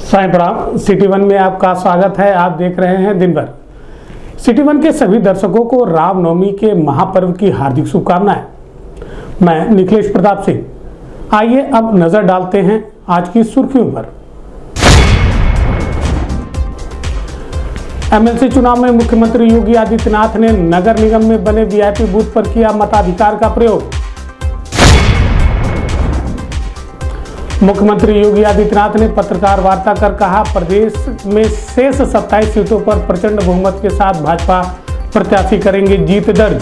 साईं प्रणाम। City one में आपका स्वागत है। आप देख रहे हैं दिन भर। सिटी वन के सभी दर्शकों को रामनवमी के महापर्व की हार्दिक शुभकामनाएं। मैं निखिलेश प्रताप सिंह। आइए अब नजर डालते हैं आज की सुर्खियों पर। एमएलसी चुनाव में मुख्यमंत्री योगी आदित्यनाथ ने नगर निगम में बने वीआईपी बूथ पर किया मताधिकार का प्रयोग। मुख्यमंत्री योगी आदित्यनाथ ने पत्रकार वार्ता कर कहा, प्रदेश में शेष 27 सीटों पर प्रचंड बहुमत के साथ भाजपा प्रत्याशी करेंगे जीत दर्ज।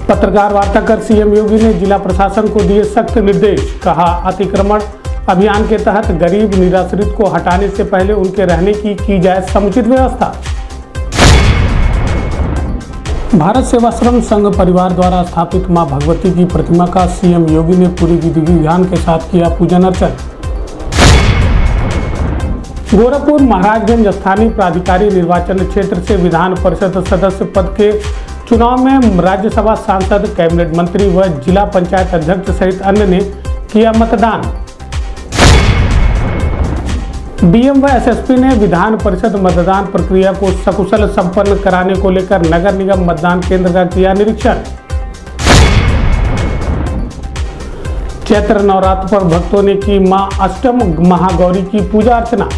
पत्रकार वार्ता कर सीएम योगी ने जिला प्रशासन को दिए सख्त निर्देश। कहा, अतिक्रमण अभियान के तहत गरीब निराश्रित को हटाने से पहले उनके रहने की जाए समुचित व्यवस्था। भारत सेवाश्रम संघ परिवार द्वारा स्थापित मां भगवती की प्रतिमा का सीएम योगी ने पूरी विधि विधान के साथ किया पूजन अर्चन। गोरखपुर महाराजगंज स्थानीय प्राधिकारी निर्वाचन क्षेत्र से विधान परिषद सदस्य पद के चुनाव में राज्यसभा सांसद, कैबिनेट मंत्री व जिला पंचायत अध्यक्ष सहित अन्य ने किया मतदान। डीएम व एसएसपी ने विधान परिषद मतदान प्रक्रिया को सकुशल संपन्न कराने को लेकर नगर निगम मतदान केंद्र का किया निरीक्षण। चैत्र नवरात्र पर भक्तों ने की मां अष्टम महागौरी की पूजा अर्चना।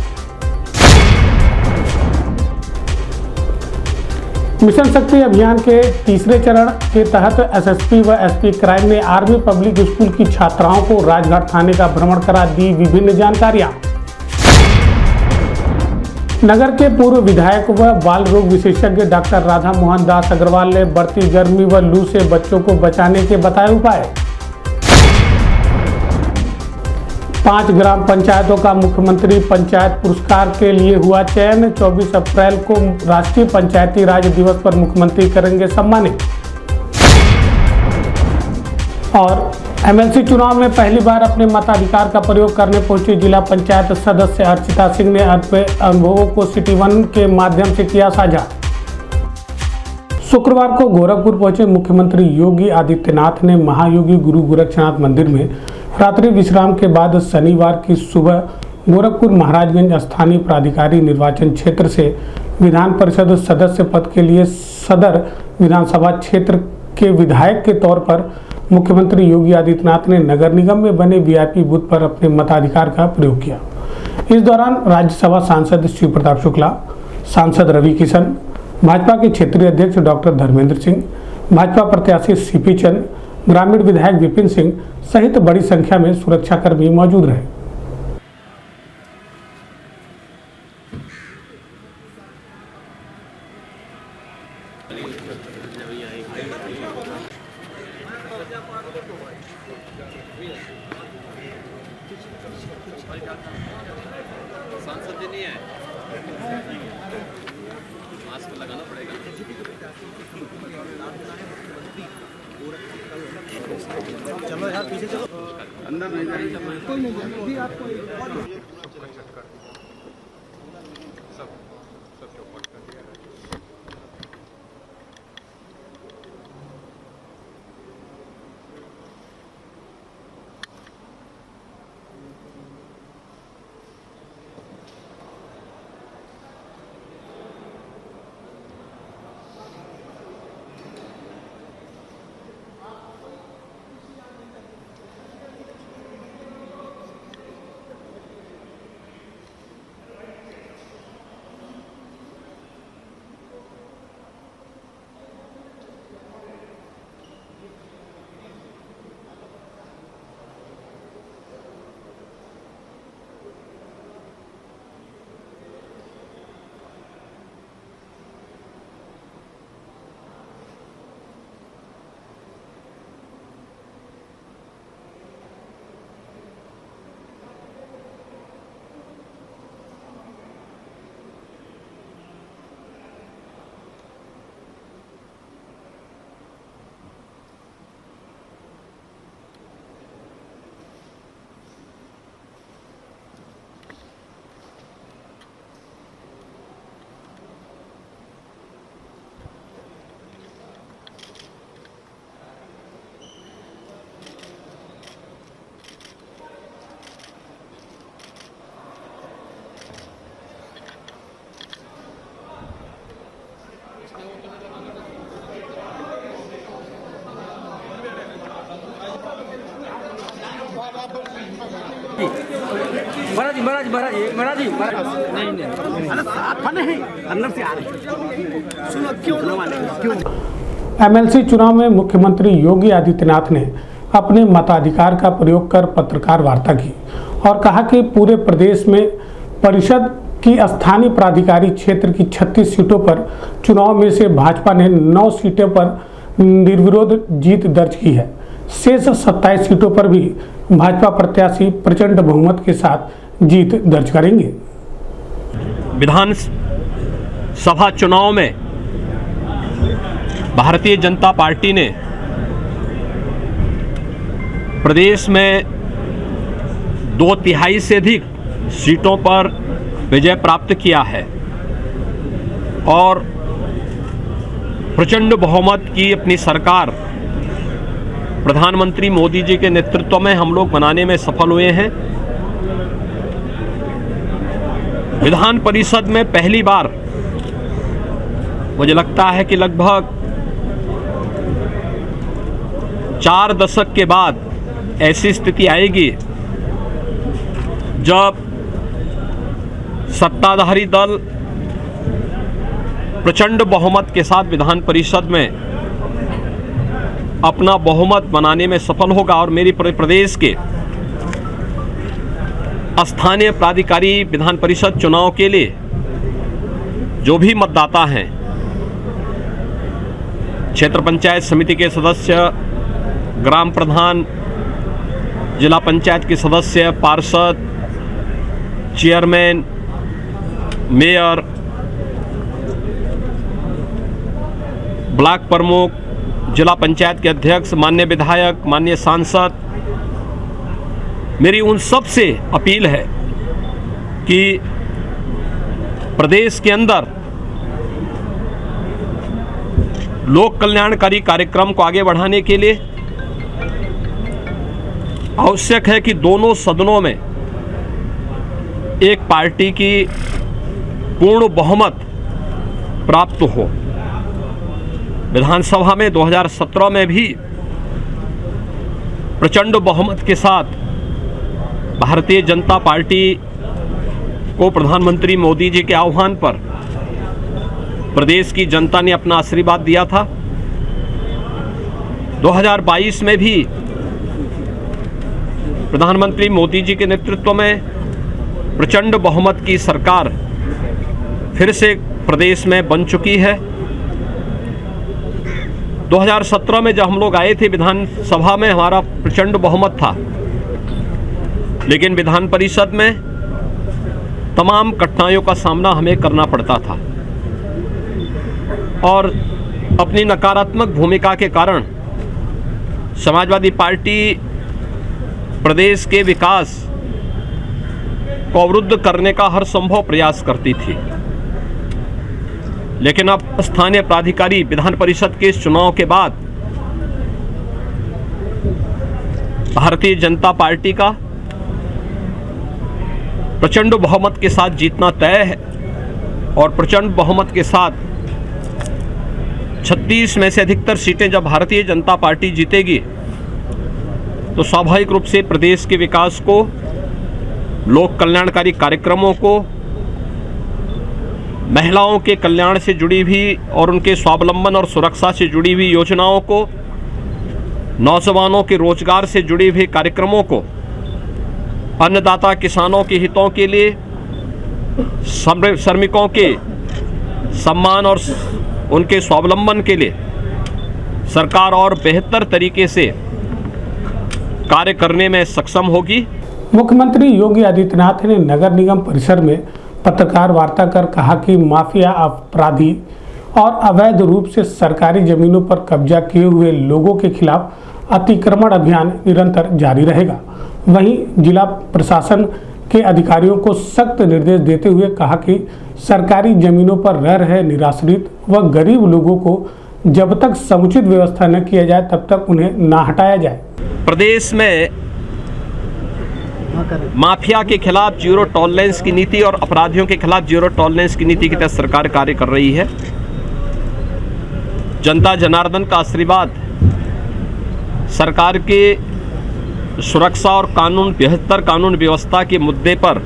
मिशन शक्ति अभियान के तीसरे चरण के तहत एसएसपी व एसपी क्राइम ने आर्मी पब्लिक स्कूल की छात्राओं को राजघाट थाने का भ्रमण करा दी विभिन्न जानकारियां। नगर के पूर्व विधायक व बाल रोग विशेषज्ञ डॉक्टर राधा मोहन दास अग्रवाल ने बढ़ती गर्मी व लू से बच्चों को बचाने के बताए उपाय। 5 ग्राम पंचायतों का मुख्यमंत्री पंचायत पुरस्कार के लिए हुआ चयन। 24 अप्रैल को राष्ट्रीय पंचायती राज दिवस पर मुख्यमंत्री करेंगे सम्मानित। और एमएलसी चुनाव में पहली बार अपने मताधिकार का प्रयोग करने पहुंची जिला पंचायत सदस्य अर्चिता सिंह ने अपने अनुभवों को सिटी वन के माध्यम से किया साझा। शुक्रवार को गोरखपुर पहुंचे मुख्यमंत्री योगी आदित्यनाथ ने महायोगी गुरु गोरक्षनाथ मंदिर में रात्रि विश्राम के बाद शनिवार की सुबह गोरखपुर महाराजगंज स्थानीय प्राधिकारी निर्वाचन क्षेत्र से विधान परिषद सदस्य पद के लिए सदर विधानसभा क्षेत्र के विधायक के तौर पर मुख्यमंत्री योगी आदित्यनाथ ने नगर निगम में बने वीआईपी बूथ पर अपने मताधिकार का प्रयोग किया। इस दौरान राज्यसभा सांसद शिव प्रताप शुक्ला, सांसद रवि किशन, भाजपा के क्षेत्रीय अध्यक्ष डॉक्टर धर्मेंद्र सिंह, भाजपा प्रत्याशी सीपी चंद, ग्रामीण विधायक विपिन सिंह सहित बड़ी संख्या में सुरक्षाकर्मी मौजूद रहे। सांसद जी नहीं है, मास्क लगाना पड़ेगा। चलो यार पीछे चलो, अंदर नहीं जाएंगे, कोई नहीं जाएंगे आपको। महाराज महाराज महाराज महाराज जी नहीं अंदर से आ रहे सुनो क्यों एमएलसी चुनाव में मुख्यमंत्री योगी आदित्यनाथ ने अपने मताधिकार का प्रयोग कर पत्रकार वार्ता की और कहा कि पूरे प्रदेश में परिषद की स्थानीय प्राधिकारी क्षेत्र की 36 सीटों पर चुनाव में से भाजपा ने 9 सीटों पर निर्विरोध जीत दर्ज की है। शेष 27 सीटों पर भी भाजपा प्रत्याशी प्रचंड बहुमत के साथ जीत दर्ज करेंगे। विधानसभा चुनाव में भारतीय जनता पार्टी ने प्रदेश में 2/3 से अधिक सीटों पर विजय प्राप्त किया है और प्रचंड बहुमत की अपनी सरकार प्रधानमंत्री मोदी जी के नेतृत्व में हम लोग बनाने में सफल हुए हैं। विधान परिषद में पहली बार मुझे लगता है कि लगभग 4 दशक के बाद ऐसी स्थिति आएगी जब सत्ताधारी दल प्रचंड बहुमत के साथ विधान परिषद में अपना बहुमत बनाने में सफल होगा और मेरी प्रदेश के स्थानीय प्राधिकारी विधान परिषद चुनाव के लिए जो भी मतदाता हैं, क्षेत्र पंचायत समिति के सदस्य, ग्राम प्रधान, जिला पंचायत के सदस्य, पार्षद, चेयरमैन, मेयर, ब्लॉक प्रमुख, जिला पंचायत के अध्यक्ष, माननीय विधायक, माननीय सांसद, मेरी उन सब से अपील है कि प्रदेश के अंदर लोक कल्याणकारी कार्यक्रम को आगे बढ़ाने के लिए आवश्यक है कि दोनों सदनों में एक पार्टी की पूर्ण बहुमत प्राप्त हो। विधानसभा में 2017 में भी प्रचंड बहुमत के साथ भारतीय जनता पार्टी को प्रधानमंत्री मोदी जी के आह्वान पर प्रदेश की जनता ने अपना आशीर्वाद दिया था। 2022 में भी प्रधानमंत्री मोदी जी के नेतृत्व में प्रचंड बहुमत की सरकार फिर से प्रदेश में बन चुकी है। 2017 में जब हम लोग आए थे विधानसभा में हमारा प्रचंड बहुमत था, लेकिन विधान परिषद में तमाम कठिनाइयों का सामना हमें करना पड़ता था और अपनी नकारात्मक भूमिका के कारण समाजवादी पार्टी प्रदेश के विकास को अवरुद्ध करने का हर संभव प्रयास करती थी। लेकिन अब स्थानीय प्राधिकारी विधान परिषद के इस चुनाव के बाद भारतीय जनता पार्टी का प्रचंड बहुमत के साथ जीतना तय है और प्रचंड बहुमत के साथ 36 में से अधिकतर सीटें जब भारतीय जनता पार्टी जीतेगी तो स्वाभाविक रूप से प्रदेश के विकास को, लोक कल्याणकारी कार्यक्रमों को, महिलाओं के कल्याण से जुड़ी हुई और उनके स्वावलंबन और सुरक्षा से जुड़ी हुई योजनाओं को, नौजवानों के रोजगार से जुड़ी हुई कार्यक्रमों को, अन्नदाता किसानों के हितों के लिए, श्रमिकों के सम्मान और उनके स्वावलंबन के लिए सरकार और बेहतर तरीके से कार्य करने में सक्षम होगी। मुख्यमंत्री योगी आदित्यनाथ ने नगर निगम परिसर में पत्रकार वार्ता कर कहा कि माफिया अपराधी और अवैध रूप से सरकारी जमीनों पर कब्जा किए हुए लोगों के खिलाफ अतिक्रमण अभियान निरंतर जारी रहेगा। वहीं जिला प्रशासन के अधिकारियों को सख्त निर्देश देते हुए कहा कि सरकारी जमीनों पर रह रहे निराश्रित व गरीब लोगों को जब तक समुचित व्यवस्था न किया जाए तब तक उन्हें ना हटाया जाए। प्रदेश में माफिया के खिलाफ जीरो टॉलरेंस की नीति और अपराधियों के खिलाफ जीरो टॉलरेंस की नीति के तहत सरकार कार्य कर रही है। जनता जनार्दन का आशीर्वाद सरकार के सुरक्षा और बेहतर कानून व्यवस्था के मुद्दे पर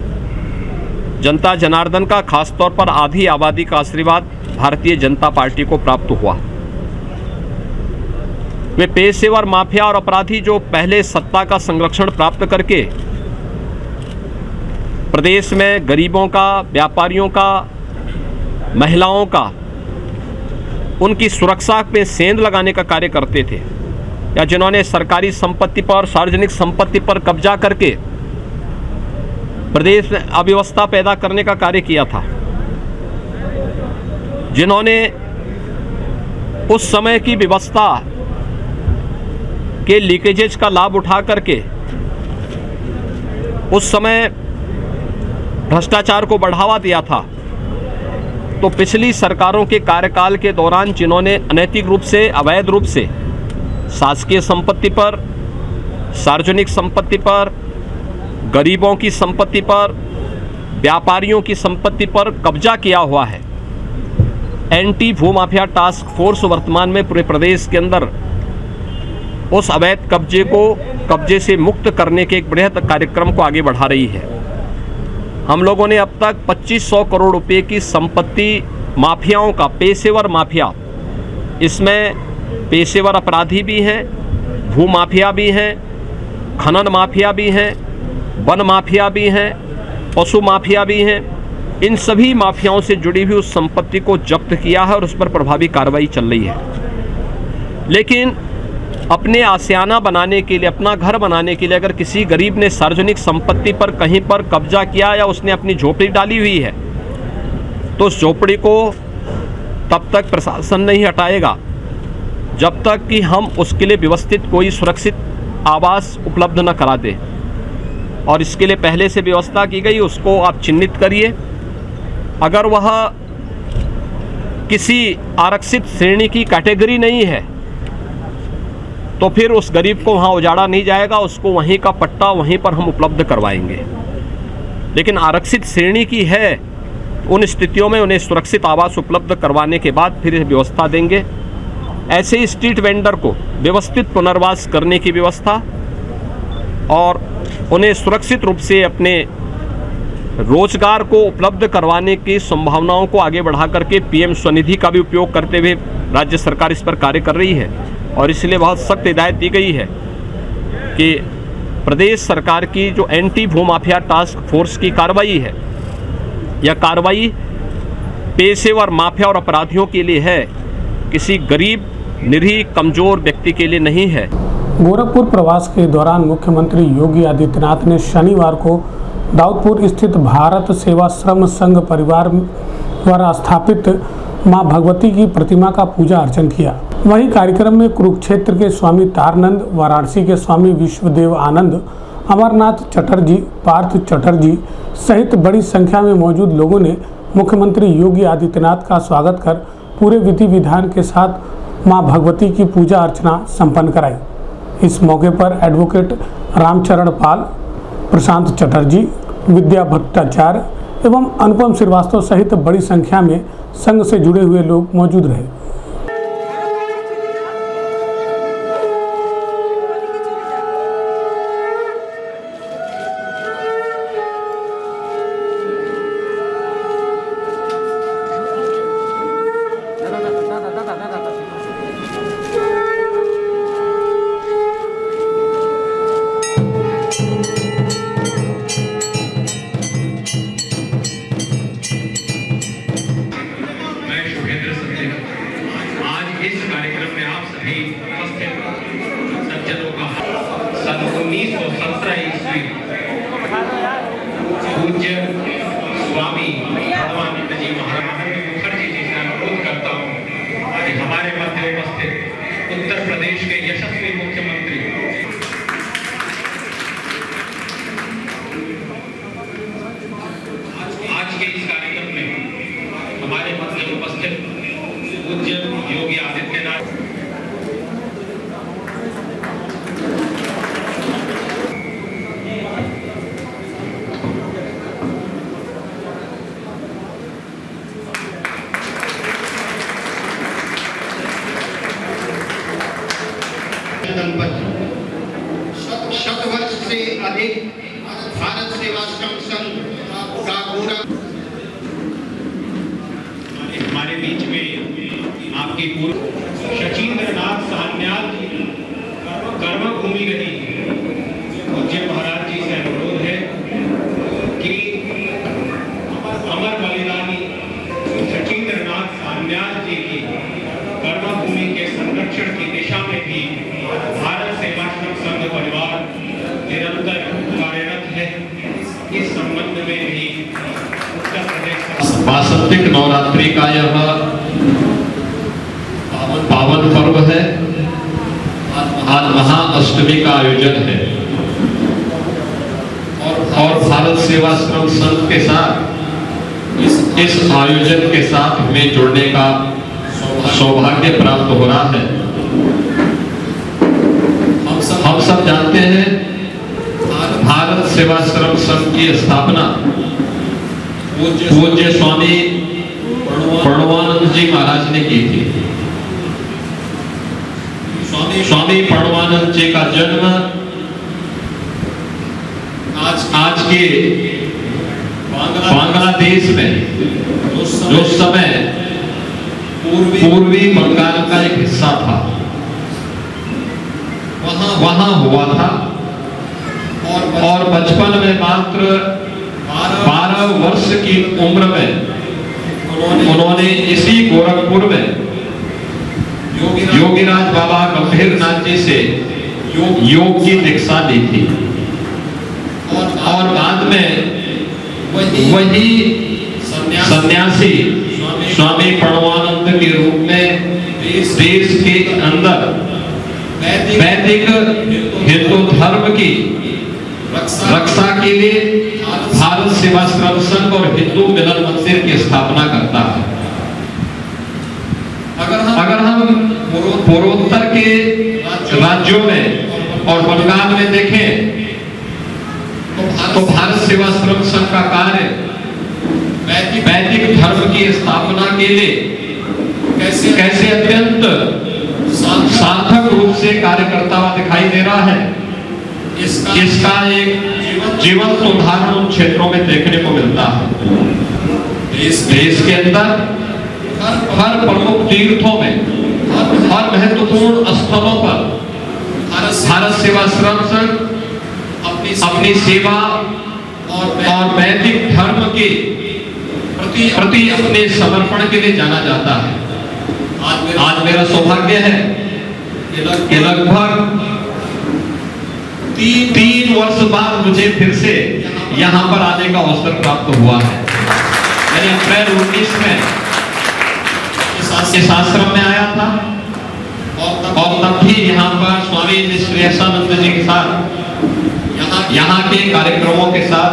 जनता जनार्दन का, खासतौर पर आधी आबादी का आशीर्वाद भारतीय जनता पार्टी को प्राप्त हुआ। वे पेशेवर माफिया और अपराधी जो पहले सत्ता का संरक्षण प्राप्त करके प्रदेश में गरीबों का, व्यापारियों का, महिलाओं का, उनकी सुरक्षा पे सेंध लगाने का कार्य करते थे, या जिन्होंने सरकारी संपत्ति पर, सार्वजनिक संपत्ति पर कब्जा करके प्रदेश में अव्यवस्था पैदा करने का कार्य किया था, जिन्होंने उस समय की व्यवस्था के लीकेजेज का लाभ उठा करके उस समय भ्रष्टाचार को बढ़ावा दिया था, तो पिछली सरकारों के कार्यकाल के दौरान जिन्होंने अनैतिक रूप से, अवैध रूप से शासकीय संपत्ति पर, सार्वजनिक संपत्ति पर, गरीबों की संपत्ति पर, व्यापारियों की संपत्ति पर कब्जा किया हुआ है, एंटी भूमाफिया टास्क फोर्स वर्तमान में पूरे प्रदेश के अंदर उस अवैध कब्जे से मुक्त करने के एक बृहद कार्यक्रम को आगे बढ़ा रही है। हम लोगों ने अब तक 2500 करोड़ रुपए की संपत्ति माफियाओं का, पेशेवर माफिया, इसमें पेशेवर अपराधी भी हैं, भू माफिया भी हैं, खनन माफिया भी हैं, वन माफिया भी हैं, पशु माफिया भी हैं, इन सभी माफियाओं से जुड़ी हुई उस संपत्ति को जब्त किया है और उस पर प्रभावी कार्रवाई चल रही है। लेकिन अपने आशियाना बनाने के लिए, अपना घर बनाने के लिए अगर किसी गरीब ने सार्वजनिक संपत्ति पर कहीं पर कब्जा किया या उसने अपनी झोपड़ी डाली हुई है, तो उस झोपड़ी को तब तक प्रशासन नहीं हटाएगा जब तक कि हम उसके लिए व्यवस्थित कोई सुरक्षित आवास उपलब्ध न करा दें। और इसके लिए पहले से व्यवस्था की गई, उसको आप चिन्हित करिए। अगर वह किसी आरक्षित श्रेणी की कैटेगरी नहीं है तो फिर उस गरीब को वहाँ उजाड़ा नहीं जाएगा, उसको वहीं का पट्टा वहीं पर हम उपलब्ध करवाएंगे। लेकिन आरक्षित श्रेणी की है, उन स्थितियों में उन्हें सुरक्षित आवास उपलब्ध करवाने के बाद फिर व्यवस्था देंगे। ऐसे ही स्ट्रीट वेंडर को व्यवस्थित पुनर्वास करने की व्यवस्था और उन्हें सुरक्षित रूप से अपने रोजगार को उपलब्ध करवाने की संभावनाओं को आगे बढ़ा करके पीएम स्वनिधि का भी उपयोग करते हुए राज्य सरकार इस पर कार्य कर रही है। और इसलिए बहुत सख्त हिदायत दी गई है कि प्रदेश सरकार की जो एंटी भूमाफिया टास्क फोर्स की कार्रवाई है, यह कार्रवाई पेशेवर माफिया और अपराधियों के लिए है, किसी गरीब, निरीह, कमजोर व्यक्ति के लिए नहीं है। गोरखपुर प्रवास के दौरान मुख्यमंत्री योगी आदित्यनाथ ने शनिवार को दाऊदपुर स्थित भारत सेवाश्रम संघ परिवार द्वारा स्थापित मां भगवती की प्रतिमा का पूजा अर्चन किया। वहीं कार्यक्रम में कुरुक्षेत्र के स्वामी तारानंद, वाराणसी के स्वामी विश्वदेव आनंद, अमरनाथ चटर्जी, पार्थ चटर्जी सहित बड़ी संख्या में मौजूद लोगों ने मुख्यमंत्री योगी आदित्यनाथ का स्वागत कर पूरे विधि विधान के साथ मां भगवती की पूजा अर्चना संपन्न कराई। इस मौके पर एडवोकेट रामचरण पाल, प्रशांत चटर्जी, विद्या भट्टाचार्य एवं अनुपम श्रीवास्तव सहित बड़ी संख्या में संघ से जुड़े हुए लोग मौजूद रहे। इस कार्यक्रम में आप सभी उपस्थित सज्जनों का सन 1917 ईस्वी पूज्य स्वामी रामानंद जी महाराज मुखर्जी जी से अनुरोध करता हूँ कि हमारे मध्य उपस्थित उत्तर प्रदेश के यशस्वी मुख्यमंत्री आज के इस कार्यक्रम में हमारे मध्य उपस्थित पूज्य योगी आदित्यनाथ दंपति शतवर्ष से अधिक भारत सेवाश्रम संघ का पूरा हमारे बीच में आपकी पूर्व शचीन्द्र नाथ सान्याल कर्मभूमि रही पूज्य महाराज जी से अनुरोध है कि अमर बलिदानी शचीन्द्र नाथ सान्याल जी की कर्मभूमि के संरक्षण की दिशा में भी भारत सेवाश्रम संघ परिवार निरंतर कार्यरत है। इस संबंध में भी उत्तर प्रदेश वासंतिक नवरात्रि का यह पावन पर्व है। आज महाअष्टमी का आयोजन है और भारत सेवाश्रम संघ के साथ इस आयोजन के साथ हमें जुड़ने का सौभाग्य प्राप्त हो रहा है। हम सब जानते हैं भारत सेवाश्रम संघ की स्थापना पूज्य स्वामी प्रणवानंद जी महाराज ने की थी। स्वामी प्रणवानंद जी का जन्म आज के बांग्लादेश में जो समय पूर्वी बंगाल का एक हिस्सा था वहां हुआ था और बचपन में मात्र 12 वर्ष की उम्र में उन्होंने इसी गोरखपुर में योगीराज बाबा गंभीर नाथ जी से योग की दीक्षा ली थी और बाद में वही सन्यासी स्वामी प्रणवानंद के रूप में देश के अंदर वैदिक हिंदू धर्म की रक्षा के लिए भारत सेवाश्रम संघ और हिंदू मिलन मंदिर की स्थापना करता है। अगर हम पूर्वोत्तर के राज्यों में और बंगाल में देखें तो भारत सेवाश्रम संघ का कार्य वैदिक धर्म की स्थापना के लिए कैसे अत्यंत सार्थक रूप से कार्य करता हुआ दिखाई दे रहा है, इसका एक जीवंत उदाहरण उन क्षेत्रों में देखने को मिलता है। देश के अंदर हर प्रमुख तीर्थों में हर महत्वपूर्ण स्थलों पर भारत सेवाश्रम संघ अपनी सेवा और वैदिक धर्म के प्रति अपने समर्पण के लिए जाना जाता है। आज मेरा सौभाग्य है कि लगभग 3 वर्ष बाद मुझे फिर से यहाँ पर आने का अवसर प्राप्त हुआ है। मैंने अप्रैल 19 में इस आश्रम में आया था और तब भी यहाँ पर स्वामी निष्क्रियानंद जी के साथ यहाँ के कार्यक्रमों के साथ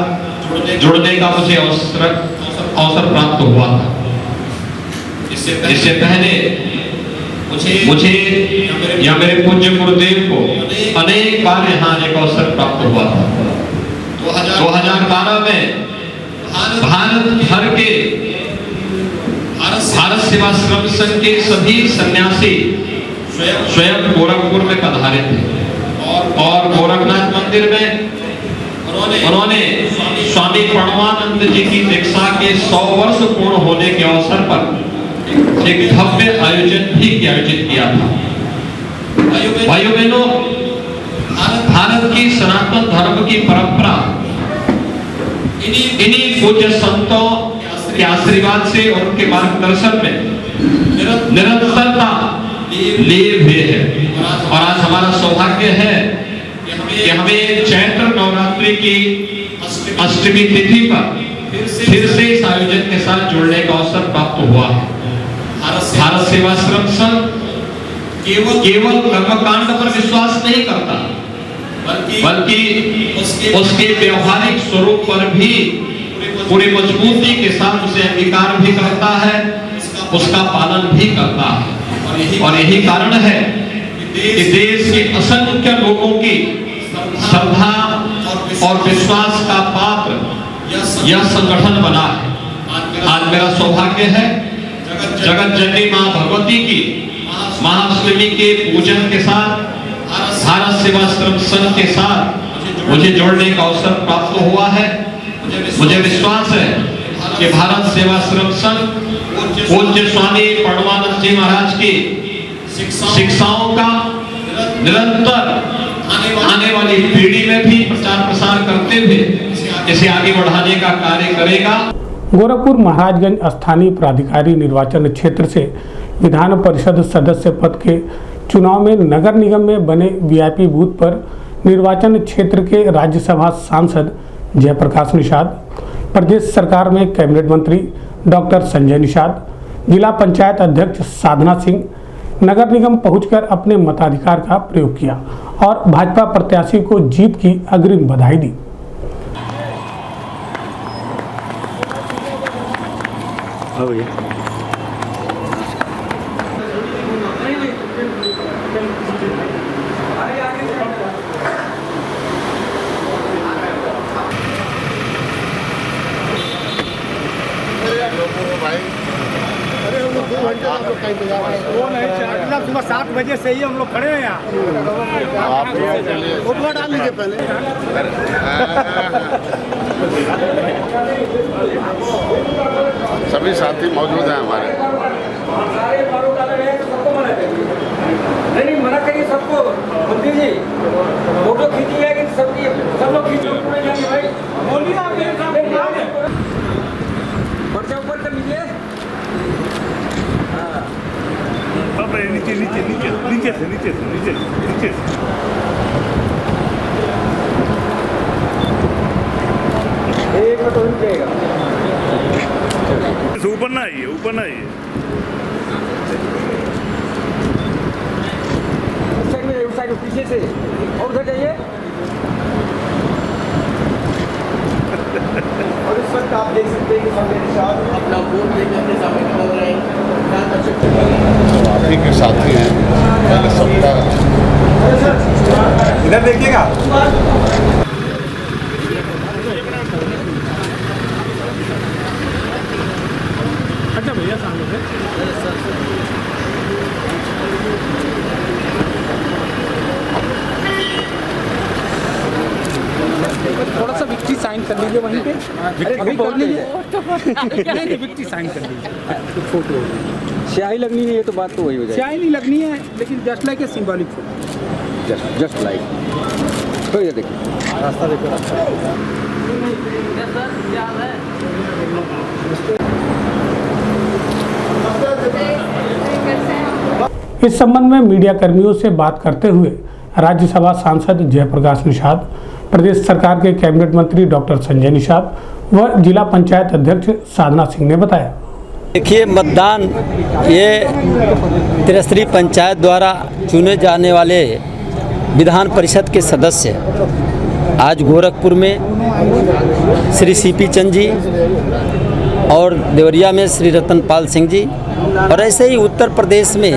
जुड़ने का मुझे अवसर प्राप्त हुआ था। इससे पहले मुझे या मेरे पूज्य गुरुदेव को अनेक बार यहाँ आने का अवसर प्राप्त हुआ था। 2012 में भारत भर के भारत सेवाश्रम संघ के सभी सन्यासी स्वयं गोरखपुर में पधारे थे और गोरखनाथ मंदिर में उन्होंने स्वामी प्रणवानंद जी की दीक्षा के 100 वर्ष पूर्ण होने के अवसर पर एक भव्य आयोजन भी आयोजित किया था। भाइयों बहनों, भारत की सनातन धर्म की परंपरा इन्हीं पूज्य संतों के आशीर्वाद से और उनके मार्गदर्शन में निरंतरता लिए हुए है। और आज हमारा सौभाग्य है कि हमें चैत्र नवरात्रि की अष्टमी तिथि पर फिर से इस आयोजन के साथ जुड़ने का अवसर प्राप्त हुआ है। भारत सेवाश्रम संघ केवल कर्मकांड पर विश्वास नहीं करता, बल्कि उसके व्यवहारिक स्वरूप पर भी पूरी मजबूती के साथ उसे अंगीकार भी करता है, उसका पालन भी करता है। और यही कारण है कि देश के असंख्य लोगों की श्रद्धा और विश्वास का पात्र यह संगठन बना है। आज मेरा सौभाग्य है जगत जननी मां भगवती की महाअष्टमी के पूजन के साथ भारत सेवाश्रम संघ के साथ मुझे जोड़ने का अवसर प्राप्त हुआ है। मुझे विश्वास है कि भारत सेवाश्रम संघ पूज्य स्वामी परमानंद जी महाराज की शिक्षाओं का निरंतर आने वाली पीढ़ी में भी प्रचार प्रसार करते हुए इसे आगे बढ़ाने का कार्य करेगा। गोरखपुर महाराजगंज स्थानीय प्राधिकारी निर्वाचन क्षेत्र से विधान परिषद सदस्य पद के चुनाव में नगर निगम में बने वीआईपी बूथ पर निर्वाचन क्षेत्र के राज्यसभा सांसद जयप्रकाश निषाद, प्रदेश सरकार में कैबिनेट मंत्री डॉक्टर संजय निषाद, जिला पंचायत अध्यक्ष साधना सिंह नगर निगम पहुंचकर अपने मताधिकार का प्रयोग किया और भाजपा प्रत्याशी को जीत की अग्रिम बधाई दी। वो नहीं चला, सुबह 7 बजे से ही हम लोग खड़े हैं यहाँ। फोटो डाल लीजिए पहले। सभी साथी मौजूद हैं हमारे। नहीं मना करिए सबको, मंत्री जी फोटो खींची है कि सब लोग खींचिए भाई। बोलिए आप मेरे सामने पर्चा ऊपर कर लीजिए। नीचे नीचे नीचे नीचे से नीचे से नीचे नीचे एक मिनट हो जाएगा। ऊपर ना आइए, ऊपर ना आइए। उस साइड पीछे से और उधर जाइए। और इस वक्त आप देख सकते हैं कि संजय निषाद अपना वोट लेकर अपने सामने खड़ा हो रहे हैं। आप ही के साथी हैं, पहले सबका इधर देखिएगा। अच्छा भैया सामने से थोड़ा सा विक्ट्री साइन कर लीजिए वहीं पे। अभी कर लीजिए। नहीं विक्ट्री साइन कर लीजिए। फोटो स्याही लगनी है, ये तो बात तो वही हो जाएगी। स्याही नहीं लगनी है, लेकिन just like a symbolic photo. Just like तो ये देखिए रास्ता देखो, रास्ता इस संबंध में मीडिया कर्मियों से बात करते हुए राज्यसभा सांसद जयप्रकाश निषाद, प्रदेश सरकार के कैबिनेट मंत्री डॉक्टर संजय निषाद व जिला पंचायत अध्यक्ष साधना सिंह ने बताया। देखिए, मतदान ये त्रिस्तरीय पंचायत द्वारा चुने जाने वाले विधान परिषद के सदस्य आज गोरखपुर में श्री सीपी चंद जी और देवरिया में श्री रतनपाल सिंह जी और ऐसे ही उत्तर प्रदेश में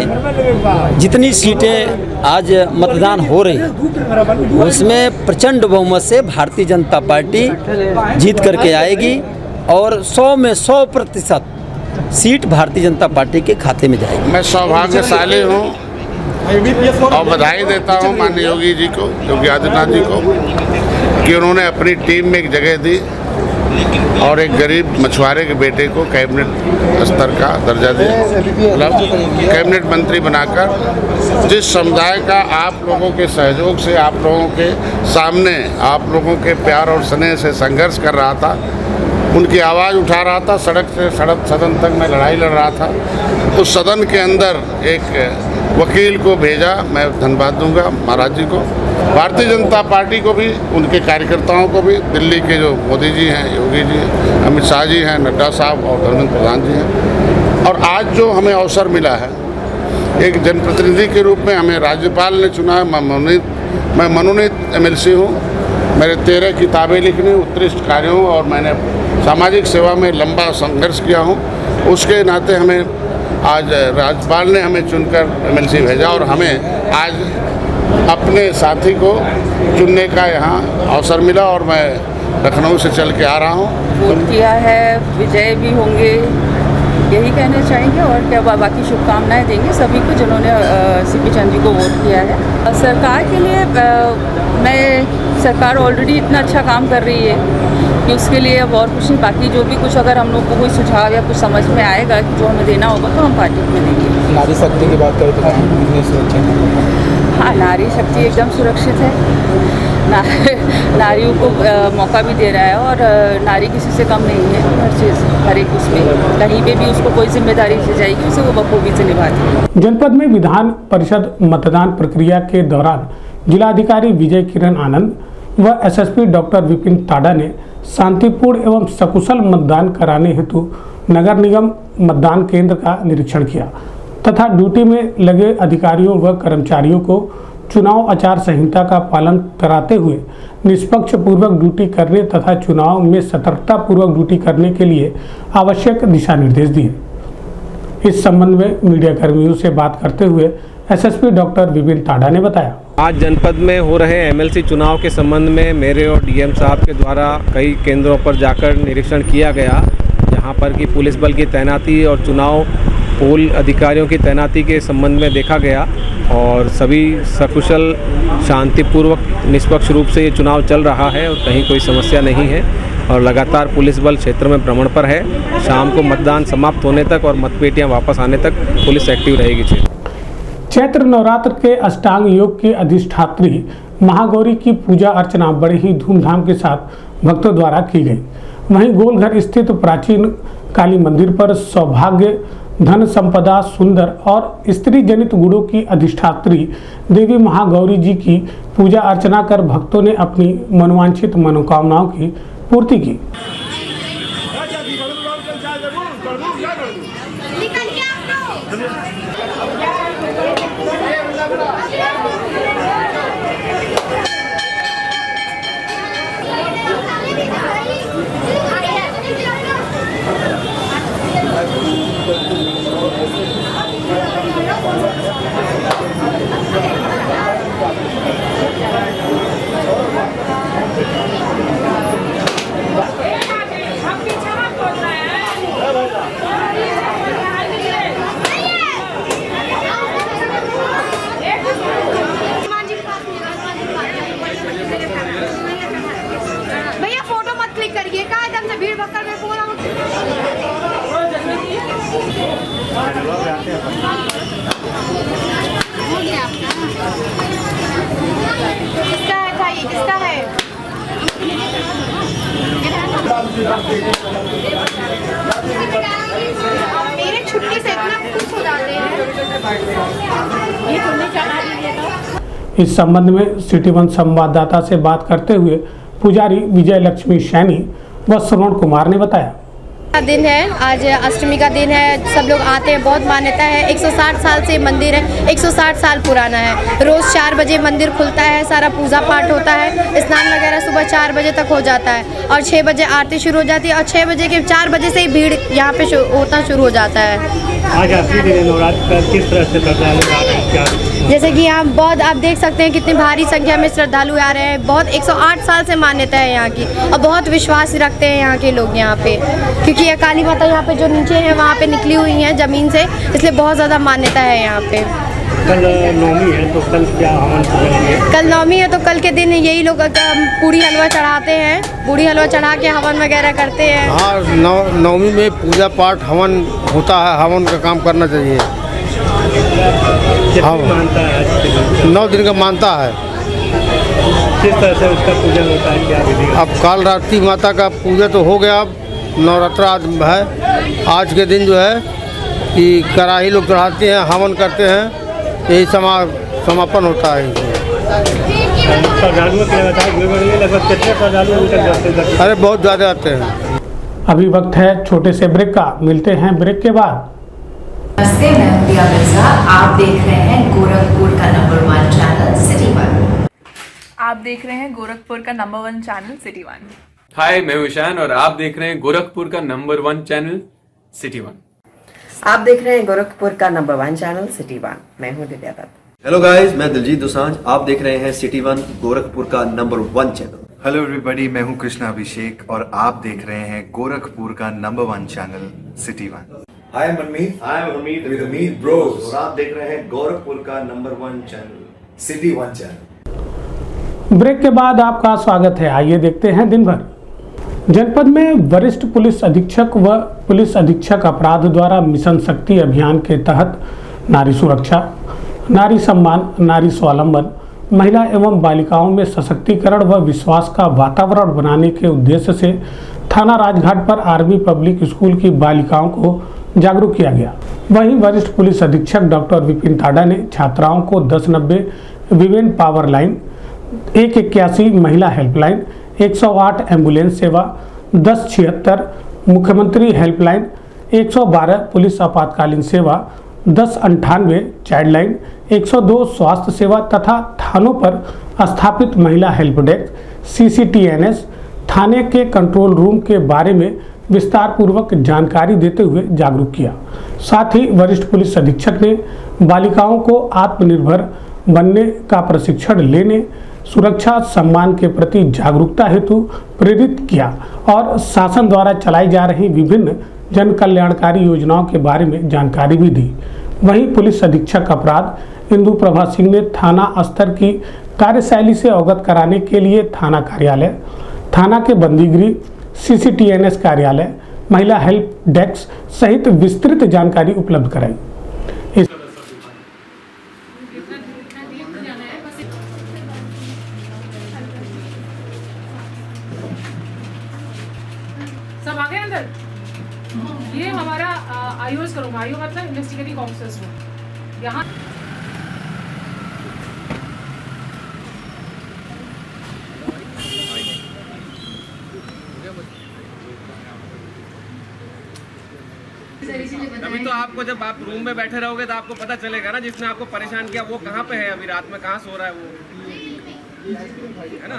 जितनी सीटें आज मतदान हो रही हैं उसमें प्रचंड बहुमत से भारतीय जनता पार्टी जीत करके आएगी और 100 में 100% सीट भारतीय जनता पार्टी के खाते में जाएगी। मैं सौभाग्यशाली हूँ और बधाई देता हूँ माननीय योगी जी को, योगी आदित्यनाथ जी को, कि उन्होंने अपनी टीम में एक जगह दी और एक गरीब मछुआरे के बेटे को कैबिनेट स्तर का दर्जा दिया, मतलब कैबिनेट मंत्री बनाकर जिस समुदाय का आप लोगों के सहयोग से, आप लोगों के सामने, आप लोगों के प्यार और स्नेह से संघर्ष कर रहा था, उनकी आवाज़ उठा रहा था, सड़क से सड़क सदन तक मैं लड़ाई लड़ रहा था, उस सदन के अंदर एक वकील को भेजा। मैं धन्यवाद दूंगा महाराज जी को, भारतीय जनता पार्टी को भी, उनके कार्यकर्ताओं को भी, दिल्ली के जो मोदी जी हैं, योगी जी हैं, अमित शाह जी हैं, नड्डा साहब और धर्मेंद्र प्रधान जी हैं। और आज जो हमें अवसर मिला है, एक जनप्रतिनिधि के रूप में हमें राज्यपाल ने चुना है। मैं मनोनीत MLC हूँ। मेरे 13 किताबें लिखने, उत्कृष्ट कार्यों और मैंने सामाजिक सेवा में लंबा संघर्ष किया हूँ। उसके नाते हमें आज राज्यपाल ने हमें चुनकर MLC भेजा और हमें आज अपने साथी को चुनने का यहाँ अवसर मिला और मैं लखनऊ से चल के आ रहा हूँ। वोट किया है, विजय भी होंगे यही कहना चाहेंगे और क्या बाकी शुभकामनाएं देंगे सभी को जिन्होंने सीपी चंद जी को वोट किया है। सरकार के लिए मैं सरकार ऑलरेडी इतना अच्छा काम कर रही है कि उसके लिए अब और कुछ नहीं, बाकी जो भी कुछ अगर हम लोग को कोई सुझाव या कुछ समझ में आएगा कि जो हमें देना होगा तो हम पार्टी में देंगे। नारी शक्ति की बात करें तो कितनी सुरक्षित है? हाँ, नारी शक्ति एकदम सुरक्षित है। नारियों को मौका भी दे रहा है और नारी किसी से कम नहीं है। हर चीज़ हर एक उसमें कहीं पे भी उसको कोई जिम्मेदारी दी जाएगी उसे वो बखूबी से निभाती है। जनपद में विधान परिषद मतदान प्रक्रिया के दौरान जिलाधिकारी विजय किरण आनंद व एसएसपी डॉक्टर विपिन ताडा ने शांतिपूर्ण एवं सकुशल मतदान कराने हेतु नगर निगम मतदान केंद्र का निरीक्षण किया तथा ड्यूटी में लगे अधिकारियों व कर्मचारियों को चुनाव आचार संहिता का पालन कराते हुए निष्पक्ष पूर्वक ड्यूटी करने तथा चुनाव में सतर्कता पूर्वक ड्यूटी करने के लिए आवश्यक दिशा निर्देश दिए। इस संबंध में मीडिया कर्मियों से बात करते हुए एसएसपी डॉक्टर विपिन ताडा ने बताया, आज जनपद में हो रहे एमएलसी चुनाव के संबंध में मेरे और डीएम साहब के द्वारा कई केंद्रों पर जाकर निरीक्षण किया गया, जहां पर कि पुलिस बल की तैनाती और चुनाव पोल अधिकारियों की तैनाती के संबंध में देखा गया और सभी सकुशल शांतिपूर्वक निष्पक्ष रूप से ये चुनाव चल रहा है और कहीं कोई समस्या नहीं है और लगातार पुलिस बल क्षेत्र में भ्रमण पर है। शाम को मतदान समाप्त होने तक और मतपेटियां वापस आने तक पुलिस एक्टिव रहेगी। चैत्र नवरात्र के अष्टांग योग की अधिष्ठात्री महागौरी की पूजा अर्चना बड़े ही धूमधाम के साथ भक्तों द्वारा की गई। वहीं गोलघर स्थित प्राचीन काली मंदिर पर सौभाग्य धन संपदा सुंदर और स्त्री जनित गुणों की अधिष्ठात्री देवी महागौरी जी की पूजा अर्चना कर भक्तों ने अपनी मनोवांछित मनोकामनाओं की पूर्ति की। भैया फोटो मत क्लिक करिए, कहा एकदम से भीड़ भक्कड़ में पूरा हो गया आपका। किसका है भाई, किसका है? मेरे छुट्टी से इतना खुश हो जाते हैं। ये तुमने चढ़ा दीजिएगा। इस संबंध में सिटी वन संवाददाता से बात करते हुए पुजारी विजय लक्ष्मी सैनी व श्रवण कुमार ने बताया, दिन है, आज अष्टमी का दिन है, सब लोग आते हैं, बहुत मान्यता है। 160 साल से मंदिर है, 160 साल पुराना है। रोज़ 4 बजे मंदिर खुलता है, सारा पूजा पाठ होता है, स्नान वगैरह सुबह 4 बजे तक हो जाता है और 6 बजे आरती शुरू हो जाती है और 6 बजे के 4 बजे से ही भीड़ यहाँ पे होता शुरू हो जाता है। आज आखिरी दिन नवरात्र का किस तरह से श्रद्धालु आ रहे हैं, क्या जैसे कि यहाँ बहुत आप देख सकते हैं कितनी भारी संख्या में श्रद्धालु आ रहे हैं। बहुत 108 साल से मान्यता है यहाँ की और बहुत विश्वास रखते हैं यहाँ के लोग यहाँ पे, क्योंकि ये काली माता यहाँ पे जो नीचे है वहाँ पे निकली हुई हैं ज़मीन से, इसलिए बहुत ज़्यादा मान्यता है यहाँ पे। कल नवमी है तो कल क्या हवन करेंगे? कल नवमी है तो कल के दिन यही लोग पूड़ी हलवा चढ़ाते हैं, पूड़ी हलवा चढ़ा के हवन वगैरह करते हैं। हाँ, नवमी में पूजा पाठ हवन होता है, हवन का काम करना चाहिए। हाँ, मानता है 9 दिन का मानता है। किस तरह से उसका पूजन होता है, क्या विधि? अब काल रात्रि माता का पूजा तो हो गया, अब नवरात्र आज है। आज के दिन जो है कि कड़ाही लोग चढ़ाते हैं, हवन करते हैं, यही समापन होता है। श्रद्धालुओं की लगभग कितने श्रद्धालु हैं? अरे बहुत ज़्यादा आते हैं। अभी वक्त है छोटे से ब्रेक का, मिलते हैं ब्रेक के बाद। नमस्ते, मैं प्रिया मिर्जा। आप देख रहे हैं गोरखपुर का नंबर 1 चैनल सिटी वन। आप देख रहे हैं गोरखपुर का नंबर 1 चैनल सिटी वन। हाय, मैं ईशान और आप देख रहे हैं गोरखपुर का नंबर 1 चैनल सिटी वन। आप देख रहे हैं गोरखपुर का नंबर 1 चैनल सिटी वन। मैं हूं दिव्या दत्त। हेलो गाइस, मैं दिलजीत दोसांझ। आप देख रहे हैं सिटी वन, गोरखपुर का नंबर 1 चैनल। हेलो एवरीबॉडी, मैं हूं कृष्णा अभिषेक और आप देख रहे हैं गोरखपुर का number 1 channel city one. I am Manmeet. I am Hamid with Hamid Bros. और आप देख रहे हैं गोरखपुर का number 1 channel, city 1 channel. Break के बाद आपका स्वागत है। आइए देखते हैं दिन भर। जनपद में वरिष्ठ पुलिस अधीक्षक व पुलिस अधीक्षक अपराध द्वारा मिशन शक्ति अभियान के तहत नारी सुरक्षा, नारी सम्मान, नारी स्वावलंबन, महिला एवं बालिकाओं में सशक्तिकरण व विश्वास का वातावरण बनाने के उद्देश्य से थाना राजघाट पर आर्मी पब्लिक स्कूल की बालिकाओं को जागरूक किया गया। वहीं वरिष्ठ पुलिस अधीक्षक डॉक्टर विपिन ताडा ने छात्राओं को 1090 विमेन पावर लाइन, 181 महिला हेल्पलाइन, 108 एम्बुलेंस सेवा, 1076 मुख्यमंत्री हेल्पलाइन, 112 पुलिस आपातकालीन सेवा, 1098 चाइल्ड लाइन, 102 स्वास्थ्य सेवा तथा थानों पर स्थापित महिला हेल्प डेस्क, CCTNS, थाने के कंट्रोल रूम के बारे में विस्तार पूर्वक जानकारी देते हुए जागरूक किया। साथ ही वरिष्ठ पुलिस अधीक्षक ने बालिकाओं को आत्मनिर्भर बनने का प्रशिक्षण लेने, सुरक्षा सम्मान के प्रति जागरूकता हेतु प्रेरित किया और शासन द्वारा चलाई जा रही विभिन्न जन कल्याणकारी योजनाओं के बारे में जानकारी भी दी। वहीं पुलिस अधीक्षक अपराध इंदु प्रभा सिंह ने थाना स्तर की कार्यशैली से अवगत कराने के लिए थाना कार्यालय, थाना के बंदीगृह, CCTNS कार्यालय, महिला हेल्प डेस्क सहित विस्तृत जानकारी उपलब्ध कराई। सब आ गए अंदर। ये हमारा आईओएस करूंगा। आईओ मतलब इन्वेस्टिगेटिंग ऑफिसर्स को यहाँ अभी तो आपको जब आप रूम में बैठे रहोगे तो आपको पता चलेगा ना, जिसने आपको परेशान किया वो कहाँ पे है, अभी रात में कहाँ सो रहा है वो, है ना।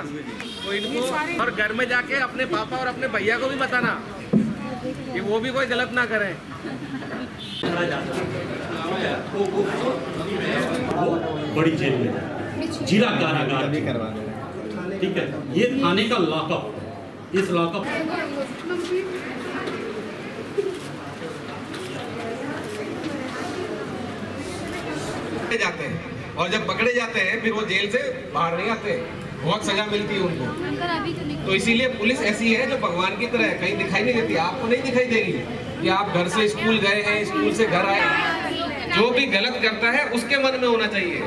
तो इनको और घर में जाके अपने पापा और अपने भैया को भी बताना कि वो भी कोई गलत ना करें। बड़ी जेल में जिला कारागार, ठीक है, ये थाने का लॉकअप, इस लॉकअप जाते हैं और जब पकड़े जाते हैं फिर वो जेल से बाहर नहीं आते, बहुत सजा मिलती है उनको। तो इसीलिए पुलिस ऐसी है जो भगवान की तरह है, कहीं दिखाई नहीं देती। आपको नहीं दिखाई देगी कि आप घर से स्कूल गए हैं, स्कूल से घर आए। जो भी गलत करता है उसके मन में होना चाहिए,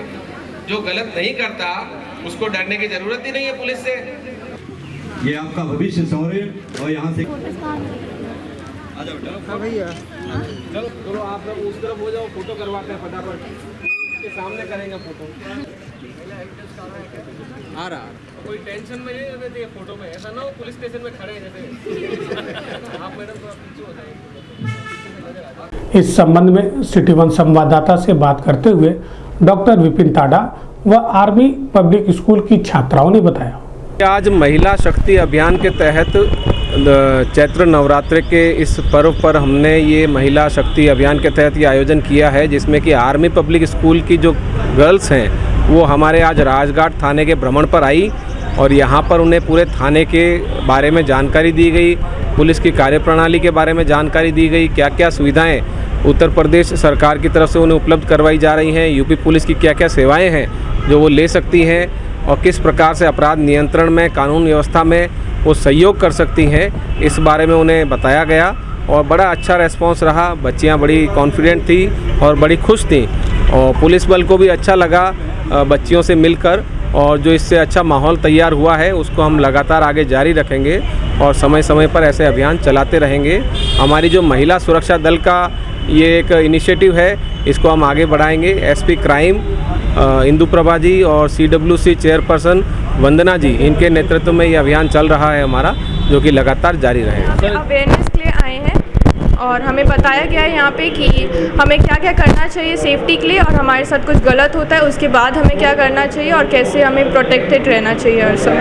जो गलत नहीं करता उसको डरने की जरूरत ही नहीं है पुलिस से। ये आपका भविष्य संवरे और यहाँ से भैया चलो चलो आप लोग उस तरफ हो जाओ, फोटो करवाते हैं फटाफट, के सामने करेंगे फोटो। आ रहा कोई टेंशन में नहीं रहते थे फोटो में, ऐसा ना हो पुलिस स्टेशन में खड़े जैसे आप मैडम थोड़ा पीछे हो जाएंगे। इस संबंध में सिटी 1 संवाददाता से बात करते हुए डॉक्टर विपिन ताडा व आर्मी पब्लिक स्कूल की छात्राओं ने बताया। आज महिला शक्ति अभियान के तहत चैत्र नवरात्रि के इस पर्व पर हमने ये महिला शक्ति अभियान के तहत ये आयोजन किया है, जिसमें कि आर्मी पब्लिक स्कूल की जो गर्ल्स हैं वो हमारे आज राजघाट थाने के भ्रमण पर आई और यहाँ पर उन्हें पूरे थाने के बारे में जानकारी दी गई, पुलिस की कार्यप्रणाली के बारे में जानकारी दी गई, क्या क्या सुविधाएँ उत्तर प्रदेश सरकार की तरफ से उन्हें उपलब्ध करवाई जा रही हैं, यूपी पुलिस की क्या क्या सेवाएँ हैं जो वो ले सकती हैं और किस प्रकार से अपराध नियंत्रण में, कानून व्यवस्था में वो सहयोग कर सकती हैं, इस बारे में उन्हें बताया गया और बड़ा अच्छा रेस्पॉन्स रहा। बच्चियां बड़ी कॉन्फिडेंट थी और बड़ी खुश थी और पुलिस बल को भी अच्छा लगा बच्चियों से मिलकर, और जो इससे अच्छा माहौल तैयार हुआ है उसको हम लगातार आगे जारी रखेंगे और समय समय पर ऐसे अभियान चलाते रहेंगे। हमारी जो महिला सुरक्षा दल का ये एक इनिशिएटिव है, इसको हम आगे बढ़ाएंगे। एसपी क्राइम इंदु प्रभा जी और CWC चेयरपर्सन वंदना जी, इनके नेतृत्व में ये अभियान चल रहा है हमारा, जो कि लगातार जारी रहेगा। अवेयरनेस के लिए आए हैं और हमें बताया गया है यहाँ पे कि हमें क्या क्या करना चाहिए सेफ्टी के लिए, और हमारे साथ कुछ गलत होता है उसके बाद हमें क्या करना चाहिए और कैसे हमें प्रोटेक्टेड रहना चाहिए। और सब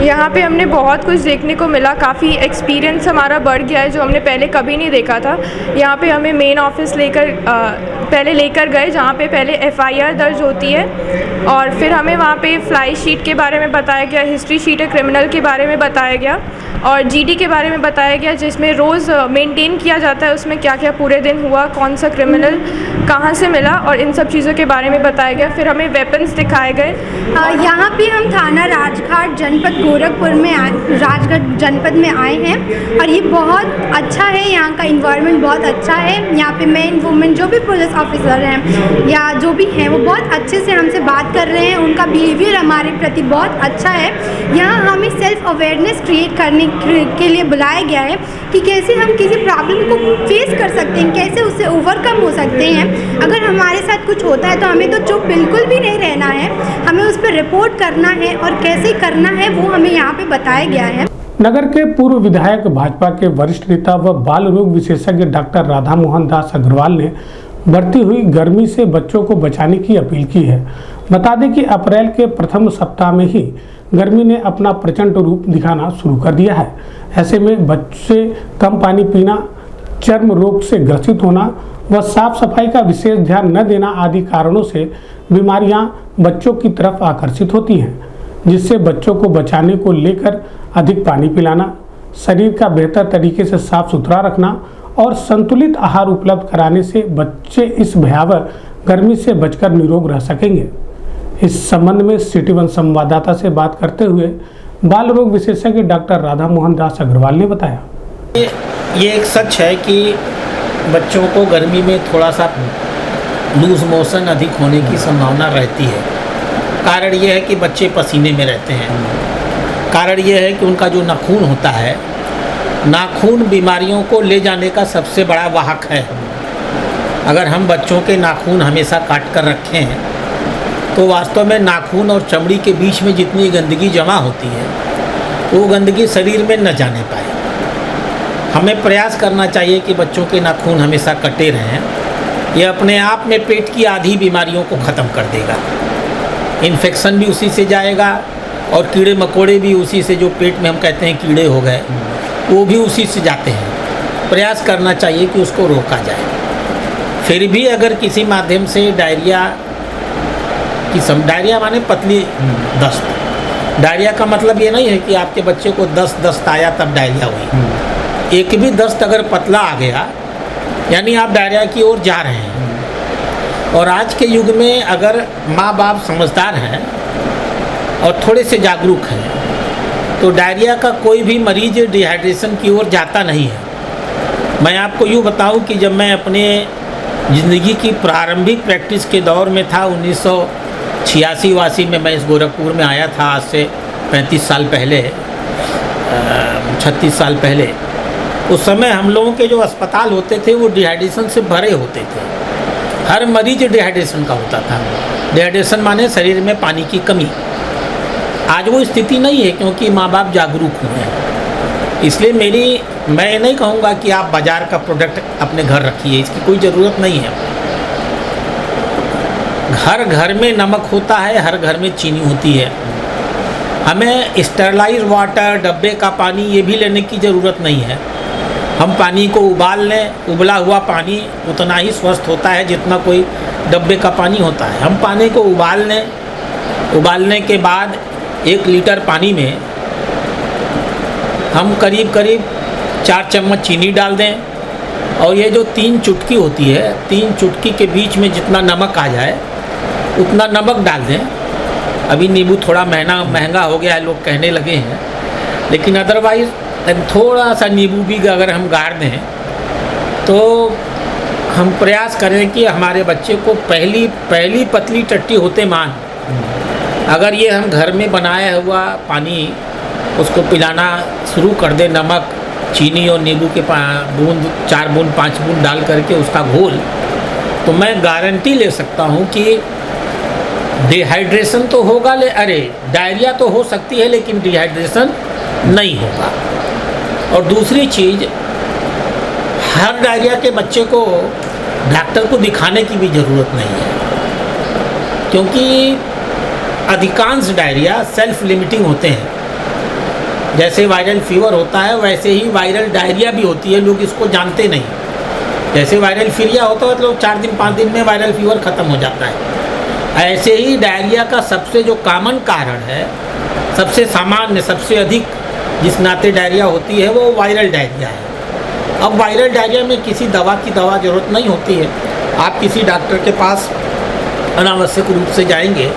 यहाँ पे हमने बहुत कुछ देखने को मिला, काफ़ी एक्सपीरियंस हमारा बढ़ गया है जो हमने पहले कभी नहीं देखा था। यहाँ पे हमें मेन ऑफिस लेकर पहले लेकर गए, जहाँ पे पहले FIR दर्ज होती है और फिर हमें वहाँ पे फ्लाई शीट के बारे में बताया गया, हिस्ट्री शीट है क्रिमिनल के बारे में बताया गया और GD के बारे में बताया गया, जिसमें रोज़ मेंटेन किया जाता है उसमें क्या क्या पूरे दिन हुआ, कौन सा क्रिमिनल कहाँ से मिला और इन सब चीज़ों के बारे में बताया गया। फिर हमें वेपन्स दिखाए गए। यहाँ पे हम थाना राजघाट जनपद गोरखपुर में राजघाट जनपद में आए हैं और ये बहुत अच्छा है, यहाँ का इन्वायरमेंट बहुत अच्छा है। यहाँ पे मेन वुमेन जो भी पुलिस ऑफिसर हैं या जो भी हैं वो बहुत अच्छे से हमसे बात कर रहे हैं, उनका बिहेवियर हमारे प्रति बहुत अच्छा है। यहाँ हमें सेल्फ अवेयरनेस क्रिएट करने के लिए बुलाया गया है कि कैसे हम किसी प्रॉब्लम को फेस कर सकते हैं, कैसे उससे ओवरकम हो सकते हैं। अगर हमारे साथ कुछ होता है तो हमें तो चुप बिल्कुल भी नहीं रहना है, हमें उस पर रिपोर्ट करना है और कैसे करना है वो हमें यहाँ पे बताया गया है। नगर के पूर्व विधायक भाजपा के वरिष्ठ नेता व बाल रोग विशेषज्ञ डॉक्टर राधा मोहन दास अग्रवाल ने बढ़ती हुई गर्मी से बच्चों को बचाने की अपील की है। बता दें कि अप्रैल के प्रथम सप्ताह में ही गर्मी ने अपना प्रचंड रूप दिखाना शुरू कर दिया है। ऐसे में बच्चे कम पानी पीना, चर्म रोग से ग्रसित होना व साफ सफाई का विशेष ध्यान न देना आदि कारणों से बीमारियां बच्चों की तरफ आकर्षित होती हैं, जिससे बच्चों को बचाने को लेकर अधिक पानी पिलाना, शरीर का बेहतर तरीके से साफ सुथरा रखना और संतुलित आहार उपलब्ध कराने से बच्चे इस भयावह गर्मी से बचकर निरोग रह सकेंगे। इस संबंध में सिटी वन संवाददाता से बात करते हुए बाल रोग विशेषज्ञ डॉक्टर राधा मोहन दास अग्रवाल ने बताया, ये एक सच है कि बच्चों को गर्मी में थोड़ा सा लूज मोशन अधिक होने की संभावना रहती है। कारण ये है कि बच्चे पसीने में रहते हैं। कारण ये है कि उनका जो नाखून होता है, नाखून बीमारियों को ले जाने का सबसे बड़ा वाहक है। अगर हम बच्चों के नाखून हमेशा काट कर रखें तो वास्तव में नाखून और चमड़ी के बीच में जितनी गंदगी जमा होती है वो गंदगी शरीर में न जाने पाए। हमें प्रयास करना चाहिए कि बच्चों के नाखून हमेशा कटे रहें। यह अपने आप में पेट की आधी बीमारियों को ख़त्म कर देगा। इन्फेक्शन भी उसी से जाएगा और कीड़े मकोड़े भी उसी से, जो पेट में हम कहते हैं कीड़े हो गए, वो भी उसी से जाते हैं। प्रयास करना चाहिए कि उसको रोका जाए। फिर भी अगर किसी माध्यम से डायरिया माने पतली दस्त, डायरिया का मतलब ये नहीं है कि आपके बच्चे को दस्त आया तब डायरिया हुई। एक भी दस्त अगर पतला आ गया यानी आप डायरिया की ओर जा रहे हैं। और आज के युग में अगर माँ बाप समझदार हैं और थोड़े से जागरूक हैं तो डायरिया का कोई भी मरीज डिहाइड्रेशन की ओर जाता नहीं है। मैं आपको यूँ बताऊं कि जब मैं अपने ज़िंदगी की प्रारंभिक प्रैक्टिस के दौर में था, 1986-88 में मैं इस गोरखपुर में आया था, आज से 35 साल पहले, 36 साल पहले। उस समय हम लोगों के जो अस्पताल होते थे वो डिहाइड्रेशन से भरे होते थे। हर मरीज डिहाइड्रेशन का होता था। डिहाइड्रेशन माने शरीर में पानी की कमी। आज वो स्थिति नहीं है क्योंकि माँ बाप जागरूक हुए हैं। इसलिए मैं नहीं कहूँगा कि आप बाज़ार का प्रोडक्ट अपने घर रखिए, इसकी कोई ज़रूरत नहीं है। हर घर में नमक होता है, हर घर में चीनी होती है। हमें स्टेरलाइज वाटर, डब्बे का पानी ये भी लेने की ज़रूरत नहीं है। हम पानी को उबाल लें, उबला हुआ पानी उतना ही स्वस्थ होता है जितना कोई डब्बे का पानी होता है। हम पानी को उबाल लें, उबालने के बाद 1 लीटर पानी में हम करीब 4 चम्मच चीनी डाल दें और ये जो 3 चुटकी होती है, 3 चुटकी के बीच में जितना नमक आ जाए उतना नमक डाल दें। अभी नींबू थोड़ा महंगा हो गया है, लोग कहने लगे हैं, लेकिन अदरवाइज़ थोड़ा सा नींबू भी अगर हम गाड़ दें तो हम प्रयास करें कि हमारे बच्चे को पहली पतली टट्टी होते मान, अगर ये हम घर में बनाया हुआ पानी उसको पिलाना शुरू कर दें, नमक, चीनी और नींबू के बूंद 4 बूंद 5 बूंद डाल करके उसका घोल, तो मैं गारंटी ले सकता हूँ कि डिहाइड्रेशन तो होगा, डायरिया तो हो सकती है लेकिन डिहाइड्रेशन नहीं होगा। और दूसरी चीज़, हर डायरिया के बच्चे को डॉक्टर को दिखाने की भी ज़रूरत नहीं है, क्योंकि अधिकांश डायरिया सेल्फ लिमिटिंग होते हैं। जैसे वायरल फीवर होता है वैसे ही वायरल डायरिया भी होती है, लोग इसको जानते नहीं। जैसे वायरल फीलिया होता है तो 4 दिन 5 दिन में वायरल फीवर ख़त्म हो जाता है। ऐसे ही डायरिया का सबसे जो कॉमन कारण है, सबसे सामान्य, सबसे अधिक जिस नाते डायरिया होती है वो वायरल डायरिया है। अब वायरल डायरिया में किसी दवा की ज़रूरत नहीं होती है। आप किसी डॉक्टर के पास अनावश्यक रूप से जाएंगे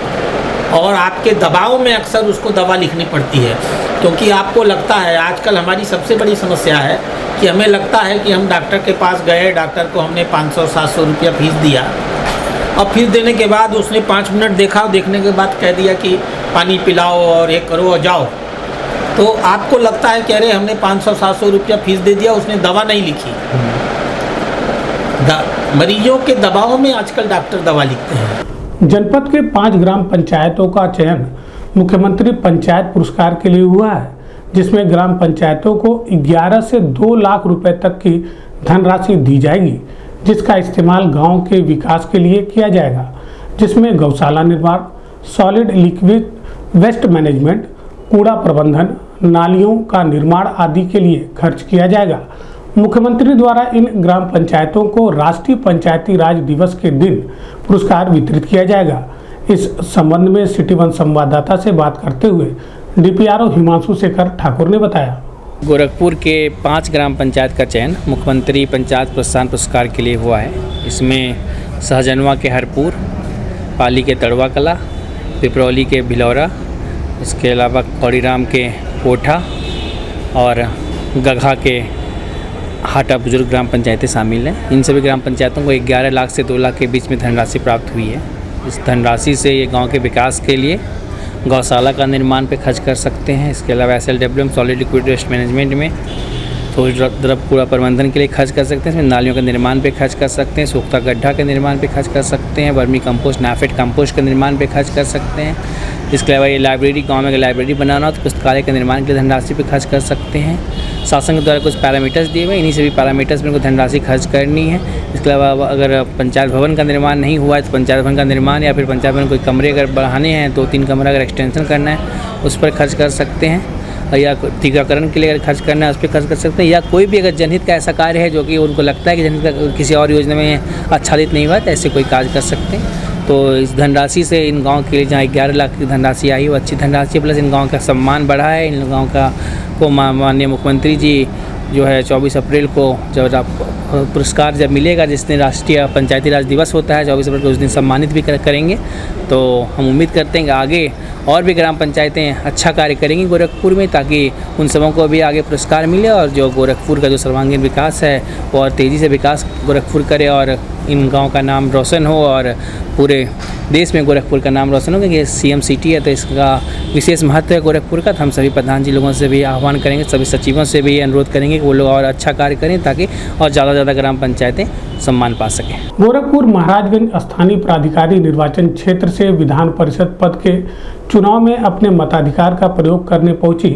और आपके दबाव में अक्सर उसको दवा लिखनी पड़ती है, क्योंकि आपको लगता है, आजकल हमारी सबसे बड़ी समस्या है कि हमें लगता है कि हम डॉक्टर के पास गए, डॉक्टर को हमने 500-700 रुपया फीस दिया और फीस देने के बाद उसने 5 मिनट देखा, देखने के बाद कह दिया कि पानी पिलाओ और ये करो और जाओ। तो आपको लगता है कि अरे हमने 500-700 रुपया फीस दे दिया, उसने दवा नहीं लिखी। मरीजों के दबाव में आजकल डॉक्टर दवा लिखते हैं। जनपद के 5 ग्राम पंचायतों का चयन मुख्यमंत्री पंचायत पुरस्कार के लिए हुआ है, जिसमें ग्राम पंचायतों को 11 से 2 लाख रुपए तक की धनराशि दी जाएगी, जिसका इस्तेमाल गांव के विकास के लिए किया जाएगा, जिसमें गौशाला निर्माण, सॉलिड लिक्विड वेस्ट मैनेजमेंट, कूड़ा प्रबंधन, नालियों का निर्माण आदि के लिए खर्च किया जाएगा। मुख्यमंत्री द्वारा इन ग्राम पंचायतों को राष्ट्रीय पंचायती राज दिवस के दिन पुरस्कार वितरित किया जाएगा। इस संबंध में सिटी वन संवाददाता से बात करते हुए डीपीआरओ हिमांशु शेखर ठाकुर ने बताया, गोरखपुर के 5 ग्राम पंचायत का चयन मुख्यमंत्री पंचायत प्रोत्साहन पुरस्कार के लिए हुआ है। इसमें सहजनवा के हरपुर, पाली के तड़वा कला, पिपरौली के भिलौरा, इसके अलावा कौड़ीराम के कोठा और गघा के हाटा बुजुर्ग ग्राम पंचायतें शामिल हैं। इन सभी ग्राम पंचायतों को 11 लाख से 2 लाख के बीच में धनराशि प्राप्त हुई है। इस धनराशि से ये गांव के विकास के लिए गौशाला का निर्माण पे खर्च कर सकते हैं। इसके अलावा SLWM solid liquid waste management में द्रव कूड़ा प्रबंधन के लिए खर्च कर सकते हैं। इसमें नालियों के निर्माण पे खर्च कर सकते हैं, सूखता गड्ढा के निर्माण पे खर्च कर सकते हैं, वर्मी कंपोस्ट, नाफेड कंपोस्ट के निर्माण पे खर्च कर सकते हैं। इसके अलावा ये लाइब्रेरी, गांव में लाइब्रेरी बनाना हो तो पुस्तकालय के निर्माण के लिए धनराशि पे खर्च कर सकते हैं। शासन के द्वारा कुछ पैरामीटर्स दिए हुए, इन्हीं सभी पैरामीटर्स में धनराशि खर्च करनी है। इसके अलावा अगर पंचायत भवन का निर्माण नहीं हुआ है तो पंचायत भवन का निर्माण या फिर पंचायत भवन कोई कमरे अगर बढ़ाने हैं, 2-3 कमरा अगर एक्सटेंशन करना है उस पर खर्च कर सकते हैं, या टीकाकरण के लिए अगर खर्च करना है उस पर खर्च कर सकते हैं, या कोई भी अगर जनहित का ऐसा कार्य है जो कि उनको लगता है कि जनहित का किसी और योजना में आच्छादित नहीं हुआ तो ऐसे कोई कार्य कर सकते हैं। तो इस धनराशि से इन गांव के लिए जहाँ 11 लाख की धनराशि आई वो अच्छी धनराशि, प्लस इन गांव का सम्मान बढ़ा है। इन गांव को माननीय मुख्यमंत्री जी जो है 24 अप्रैल को जब पुरस्कार जब मिलेगा, जिस दिन राष्ट्रीय पंचायती राज दिवस होता है 24 अप्रैल को, उस दिन सम्मानित भी करेंगे। तो हम उम्मीद करते हैं कि आगे और भी ग्राम पंचायतें अच्छा कार्य करेंगी गोरखपुर में, ताकि उन सबों को भी आगे पुरस्कार मिले और जो गोरखपुर का जो सर्वांगीण विकास है वो और तेज़ी से विकास गोरखपुर करे और इन गांव का नाम रोशन हो और पूरे देश में गोरखपुर का नाम रोशन हो, क्योंकि CM सिटी है तो इसका विशेष महत्व है गोरखपुर का। तो हम सभी प्रधान जी लोगों से भी आह्वान करेंगे, सभी सचिवों से भी अनुरोध करेंगे कि वो लोग और अच्छा कार्य करें ताकि और ज़्यादा से ज़्यादा ग्राम पंचायतें सम्मान पा सकें। गोरखपुर महाराजगंज स्थानीय प्राधिकारी निर्वाचन क्षेत्र से विधान परिषद पद के चुनाव में अपने मताधिकार का प्रयोग करने पहुंची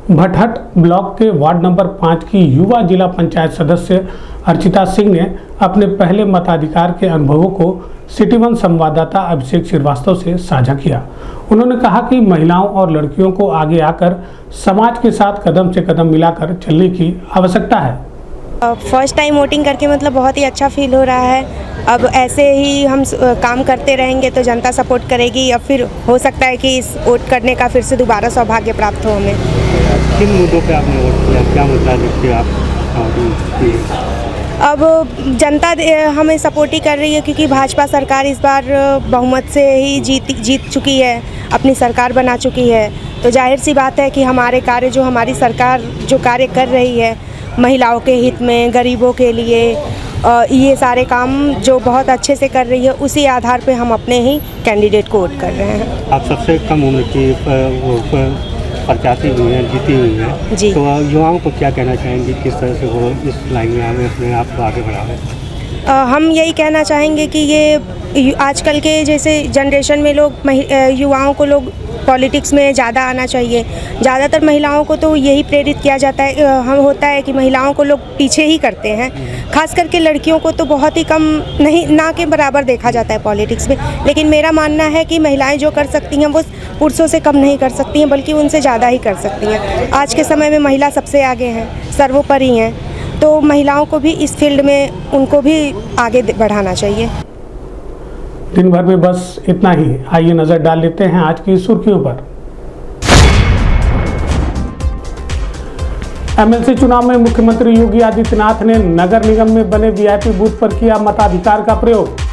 भटहट ब्लॉक के वार्ड नंबर 5 की युवा जिला पंचायत सदस्य अर्चिता सिंह ने अपने पहले मताधिकार के अनुभवों को सिटी वन संवाददाता अभिषेक श्रीवास्तव से साझा किया। उन्होंने कहा कि महिलाओं और लड़कियों को आगे आकर समाज के साथ कदम से कदम मिलाकर चलने की आवश्यकता है। फर्स्ट टाइम वोटिंग करके मतलब बहुत ही अच्छा फील हो रहा है। अब ऐसे ही हम काम करते रहेंगे तो जनता सपोर्ट करेगी, अब फिर हो सकता है कि इस वोट करने का फिर से दोबारा सौभाग्य प्राप्त हो हमें। किन मुद्दों पे आपने वोट किया, क्या मुद्दा देखते आप? अब जनता हमें सपोर्ट ही कर रही है, क्योंकि भाजपा सरकार इस बार बहुमत से ही जीत चुकी है, अपनी सरकार बना चुकी है। तो जाहिर सी बात है कि हमारे कार्य जो हमारी सरकार जो कार्य कर रही है महिलाओं के हित में, गरीबों के लिए, ये सारे काम जो बहुत अच्छे से कर रही है, उसी आधार पे हम अपने ही कैंडिडेट को वोट कर रहे हैं। आप सबसे कम उम्र की प्रत्याशी हुई हैं, जीती हुई हैं जी, तो युवाओं को क्या कहना चाहेंगे, किस तरह से वो इस लाइन में हमें अपने आप को आगे बढ़ावें? हम यही कहना चाहेंगे कि ये आजकल के जैसे जनरेशन में लोग युवाओं को लोग पॉलिटिक्स में ज़्यादा आना चाहिए। ज़्यादातर महिलाओं को तो यही प्रेरित किया जाता है, हम होता है कि महिलाओं को लोग पीछे ही करते हैं, खास करके लड़कियों को तो बहुत ही कम नहीं ना के बराबर देखा जाता है पॉलिटिक्स में। लेकिन मेरा मानना है कि महिलाएं जो कर सकती हैं वो पुरुषों से कम नहीं कर सकती हैं, बल्कि उनसे ज़्यादा ही कर सकती हैं। आज के समय में महिला सबसे आगे हैं, सर्वोपरि हैं। तो महिलाओं को भी इस फील्ड में उनको भी आगे बढ़ाना चाहिए। दिन भर में बस इतना ही। आइए नजर डाल लेते हैं आज की सुर्खियों पर। एमएलसी चुनाव में मुख्यमंत्री योगी आदित्यनाथ ने नगर निगम में बने वीआईपी बूथ पर किया मताधिकार का प्रयोग।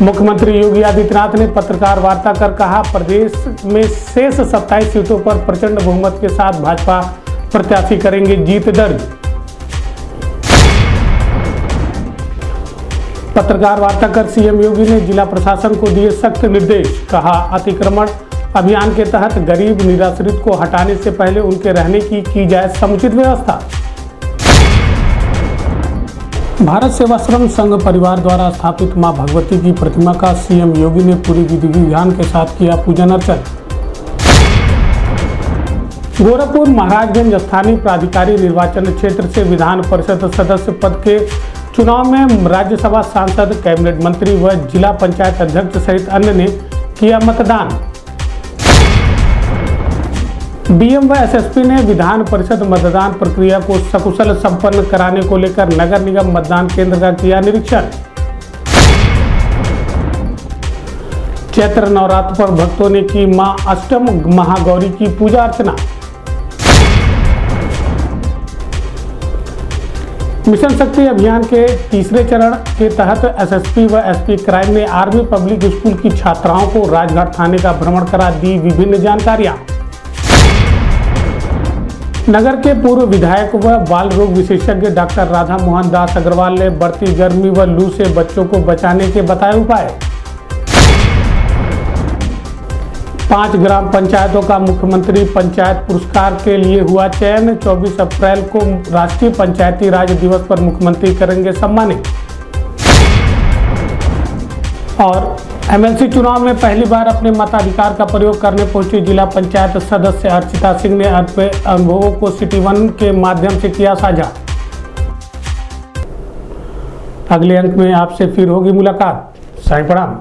मुख्यमंत्री योगी आदित्यनाथ ने पत्रकार वार्ता कर कहा, प्रदेश में शेष 27 सीटों पर प्रचंड बहुमत के साथ भाजपा प्रत्याशी करेंगे जीत दर्ज। पत्रकार वार्ता कर सीएम योगी ने जिला प्रशासन को दिए सख्त निर्देश। कहा, अतिक्रमण अभियान के तहत गरीब निराश्रित को हटाने से पहले उनके रहने की जाए समुचित व्यवस्था। भारत सेवाश्रम संघ परिवार द्वारा स्थापित मां भगवती की प्रतिमा का सीएम योगी ने पूरी विधि विधान के साथ किया पूजन अर्चन। गोरखपुर महाराजगंज स्थानीय प्राधिकारी निर्वाचन क्षेत्र से विधान परिषद सदस्य पद के चुनाव में राज्यसभा सांसद, कैबिनेट मंत्री व जिला पंचायत अध्यक्ष सहित अन्य ने किया मतदान। डीएम व एसएसपी ने विधान परिषद मतदान प्रक्रिया को सकुशल संपन्न कराने को लेकर नगर निगम मतदान केंद्र का किया निरीक्षण। चैत्र नवरात्र पर भक्तों ने की मां अष्टम महागौरी की पूजा अर्चना। मिशन शक्ति अभियान के तीसरे चरण के तहत एसएसपी व एसपी क्राइम ने आर्मी पब्लिक स्कूल की छात्राओं को राजघाट थाने का भ्रमण करा दी विभिन्न जानकारियां। नगर के पूर्व विधायक व बाल रोग विशेषज्ञ डॉक्टर राधा मोहन दास अग्रवाल ने बढ़ती गर्मी व लू से बच्चों को बचाने के बताए उपाय। 5 ग्राम पंचायतों का मुख्यमंत्री पंचायत पुरस्कार के लिए हुआ चयन। 24 अप्रैल को राष्ट्रीय पंचायती राज दिवस पर मुख्यमंत्री करेंगे सम्मानित। और एमएलसी चुनाव में पहली बार अपने मताधिकार का प्रयोग करने पहुंची जिला पंचायत सदस्य अर्चिता सिंह ने अपने अनुभवों को सिटी वन के माध्यम से किया साझा। अगले अंक में आपसे फिर होगी मुलाकात। साईं प्रणाम।